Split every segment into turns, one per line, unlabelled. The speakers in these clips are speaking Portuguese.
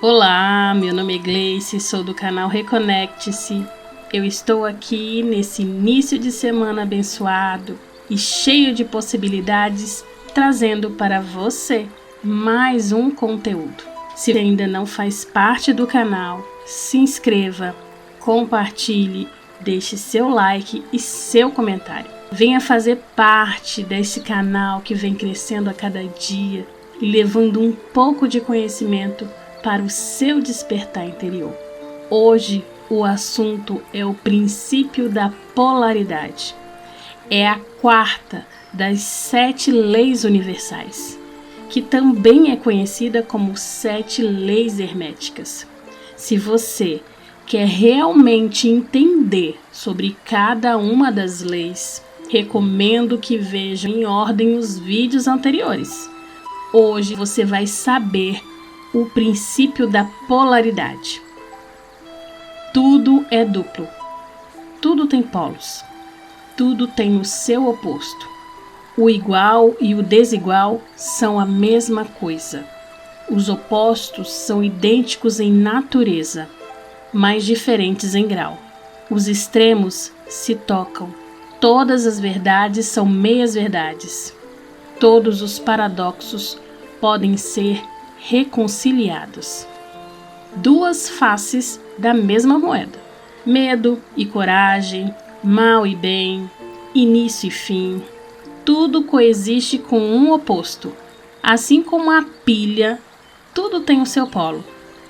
Olá, meu nome é Gleice, sou do canal Reconecte-se. Eu estou aqui nesse início de semana abençoado e cheio de possibilidades, trazendo para você mais um conteúdo. Se ainda não faz parte do canal, se inscreva, compartilhe, deixe seu like e seu comentário. Venha fazer parte desse canal que vem crescendo a cada dia e levando um pouco de conhecimento para o seu despertar interior. Hoje o assunto é o princípio da polaridade. É a quarta das 7 leis universais, que também é conhecida como 7 leis herméticas. Se você quer realmente entender sobre cada uma das leis, recomendo que veja em ordem os vídeos anteriores. Hoje você vai saber o princípio da polaridade. Tudo é duplo. Tudo tem polos. Tudo tem o seu oposto. O igual e o desigual são a mesma coisa. Os opostos são idênticos em natureza, mas diferentes em grau. Os extremos se tocam. Todas as verdades são meias-verdades. Todos os paradoxos podem ser reconciliados. Duas faces da mesma moeda. Medo e coragem, mal e bem, início e fim. Tudo coexiste com um oposto. Assim como a pilha, tudo tem o seu polo.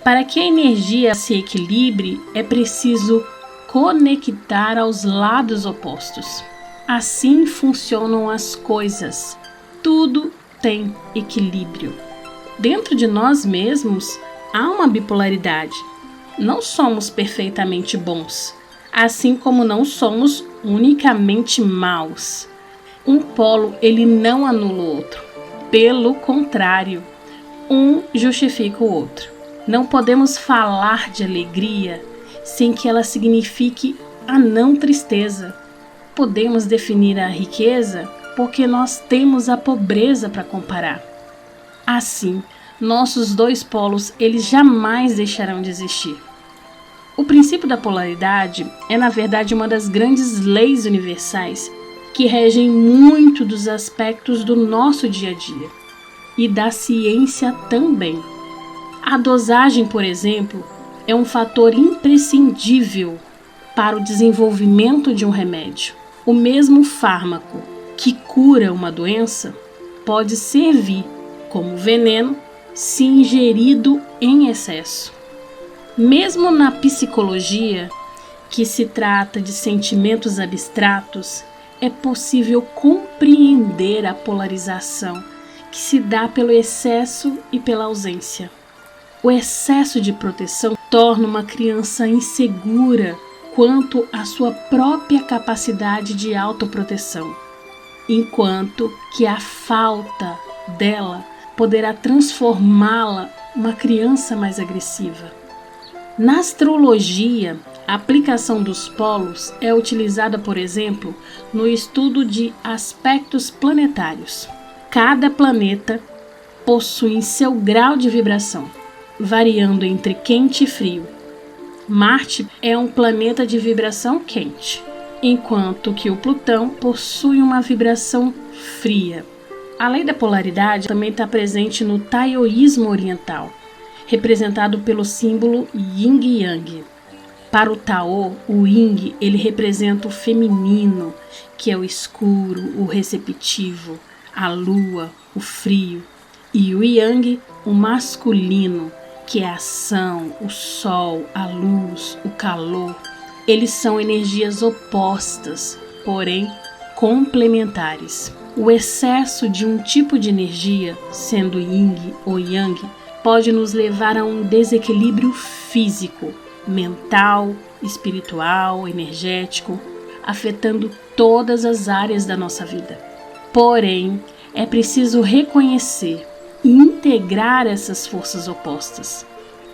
Para que a energia se equilibre, é preciso conectar aos lados opostos. Assim funcionam as coisas. Tudo tem equilíbrio. Dentro de nós mesmos há uma bipolaridade. Não somos perfeitamente bons, assim como não somos unicamente maus. Um polo ele não anula o outro. Pelo contrário, um justifica o outro. Não podemos falar de alegria sem que ela signifique a não tristeza. Podemos definir a riqueza porque nós temos a pobreza para comparar. Assim, nossos dois polos eles jamais deixarão de existir. O princípio da polaridade é, na verdade, uma das grandes leis universais que regem muito dos aspectos do nosso dia a dia e da ciência também. A dosagem, por exemplo, é um fator imprescindível para o desenvolvimento de um remédio. O mesmo fármaco que cura uma doença pode servir como veneno se ingerido em excesso. Mesmo na psicologia, que se trata de sentimentos abstratos, é possível compreender a polarização que se dá pelo excesso e pela ausência. O excesso de proteção torna uma criança insegura quanto à sua própria capacidade de autoproteção, enquanto que a falta dela poderá transformá-la uma criança mais agressiva. Na astrologia, a aplicação dos polos é utilizada, por exemplo, no estudo de aspectos planetários. Cada planeta possui seu grau de vibração, variando entre quente e frio. Marte é um planeta de vibração quente, enquanto que o Plutão possui uma vibração fria. A lei da polaridade também está presente no taoísmo oriental, representado pelo símbolo Yin e Yang. Para o Tao, o Yin ele representa o feminino, que é o escuro, o receptivo, a lua, o frio, e o Yang, o masculino, que é a ação, o sol, a luz, o calor. Eles são energias opostas, porém complementares. O excesso de um tipo de energia, sendo Yin ou Yang, pode nos levar a um desequilíbrio físico, mental, espiritual, energético, afetando todas as áreas da nossa vida. Porém, é preciso reconhecer e integrar essas forças opostas.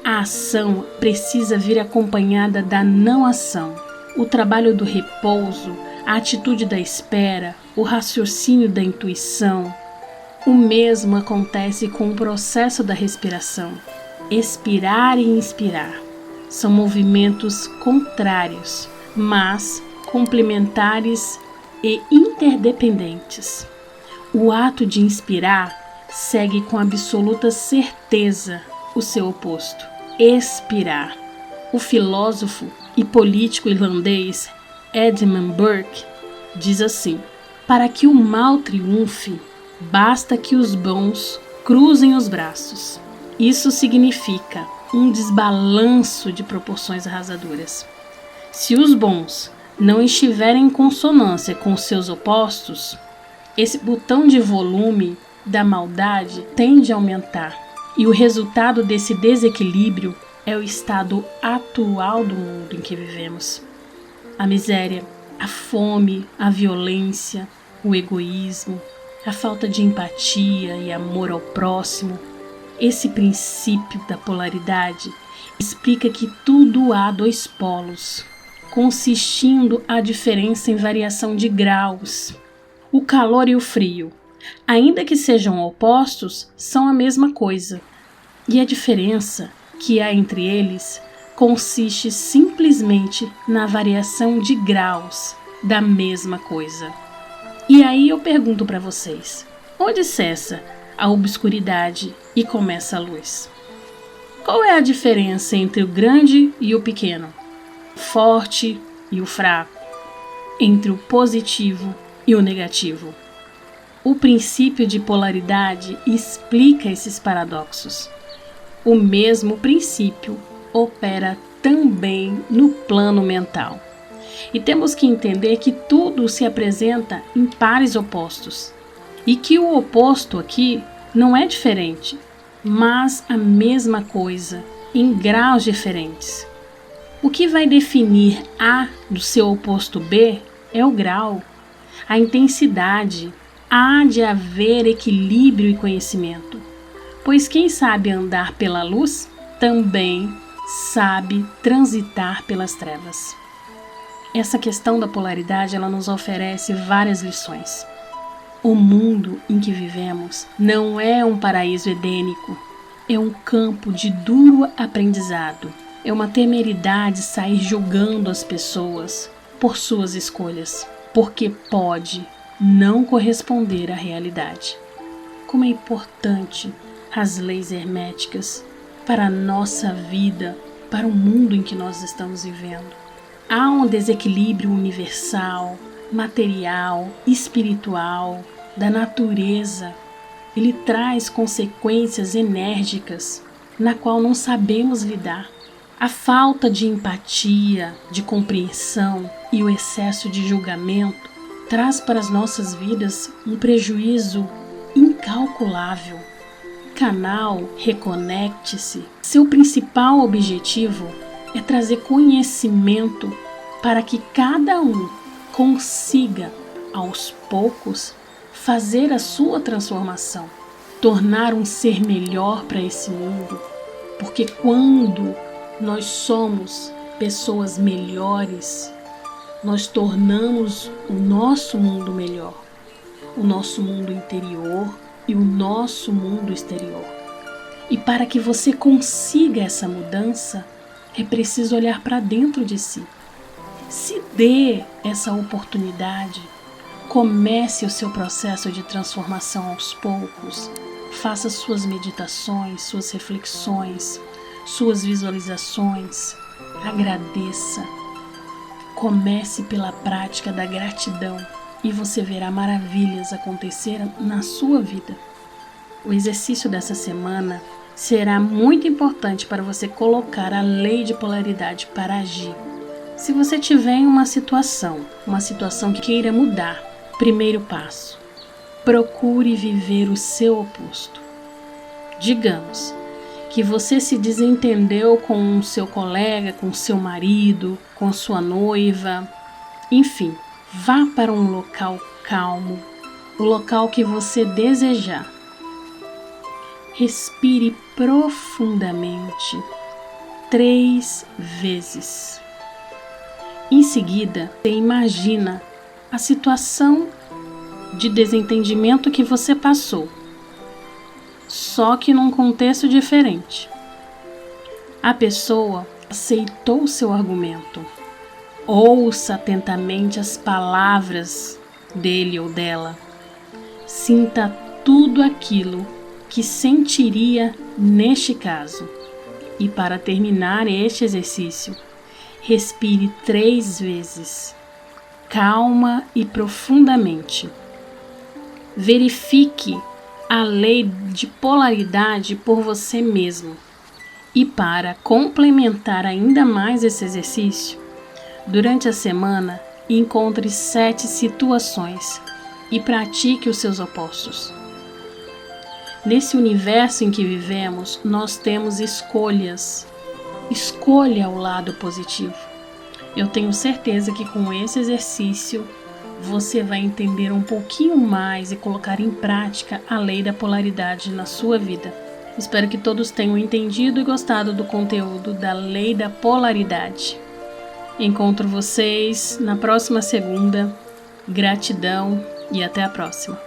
A ação precisa vir acompanhada da não ação. O trabalho do repouso, a atitude da espera, o raciocínio da intuição. O mesmo acontece com o processo da respiração. Expirar e inspirar são movimentos contrários, mas complementares e interdependentes. O ato de inspirar segue com absoluta certeza o seu oposto, expirar. O filósofo e político irlandês Edmund Burke diz assim: para que o mal triunfe, basta que os bons cruzem os braços. Isso significa um desbalanço de proporções arrasadoras. Se os bons não estiverem em consonância com seus opostos, esse botão de volume da maldade tende a aumentar. E o resultado desse desequilíbrio é o estado atual do mundo em que vivemos. A miséria, a fome, a violência, o egoísmo, a falta de empatia e amor ao próximo. Esse princípio da polaridade explica que tudo há dois polos, consistindo a diferença em variação de graus. O calor e o frio, ainda que sejam opostos, são a mesma coisa. E a diferença que há entre eles consiste simplesmente na variação de graus da mesma coisa. E aí eu pergunto para vocês, onde cessa a obscuridade e começa a luz? Qual é a diferença entre o grande e o pequeno, o forte e o fraco, entre o positivo e o negativo? O princípio de polaridade explica esses paradoxos. O mesmo princípio opera também no plano mental. E temos que entender que tudo se apresenta em pares opostos. E que o oposto aqui não é diferente, mas a mesma coisa, em graus diferentes. O que vai definir A do seu oposto B é o grau, a intensidade. Há de haver equilíbrio e conhecimento, pois quem sabe andar pela luz também sabe transitar pelas trevas. Essa questão da polaridade, ela nos oferece várias lições. O mundo em que vivemos não é um paraíso edênico, é um campo de duro aprendizado. É uma temeridade sair julgando as pessoas por suas escolhas, porque pode não corresponder à realidade. Como é importante as leis herméticas para a nossa vida, para o mundo em que nós estamos vivendo. Há um desequilíbrio universal, material, espiritual, da natureza. Ele traz consequências enérgicas na qual não sabemos lidar. A falta de empatia, de compreensão e o excesso de julgamento traz para as nossas vidas um prejuízo incalculável. Canal Reconecte-se. Seu principal objetivo é trazer conhecimento para que cada um consiga, aos poucos, fazer a sua transformação, tornar um ser melhor para esse mundo, porque quando nós somos pessoas melhores, nós tornamos o nosso mundo melhor, o nosso mundo interior e o nosso mundo exterior. E para que você consiga essa mudança, é preciso olhar para dentro de si. Se dê essa oportunidade, comece o seu processo de transformação aos poucos, faça suas meditações, suas reflexões, suas visualizações, agradeça. Comece pela prática da gratidão e você verá maravilhas acontecer na sua vida. O exercício dessa semana será muito importante para você colocar a lei de polaridade para agir. Se você tiver em uma situação que queira mudar, primeiro passo, procure viver o seu oposto. Digamos que você se desentendeu com o seu colega, com o seu marido, com sua noiva, enfim, vá para um local calmo, o local que você desejar. Respire profundamente 3 vezes. Em seguida, você imagina a situação de desentendimento que você passou, só que num contexto diferente. A pessoa aceitou o seu argumento. Ouça atentamente as palavras dele ou dela. Sinta tudo aquilo que sentiria neste caso. E para terminar este exercício, respire 3 vezes, calma e profundamente. Verifique a lei de polaridade por você mesmo. E para complementar ainda mais esse exercício, durante a semana, encontre 7 situações e pratique os seus opostos. Nesse universo em que vivemos, nós temos escolhas. Escolha o lado positivo. Eu tenho certeza que com esse exercício você vai entender um pouquinho mais e colocar em prática a lei da polaridade na sua vida. Espero que todos tenham entendido e gostado do conteúdo da lei da polaridade. Encontro vocês na próxima segunda. Gratidão e até a próxima.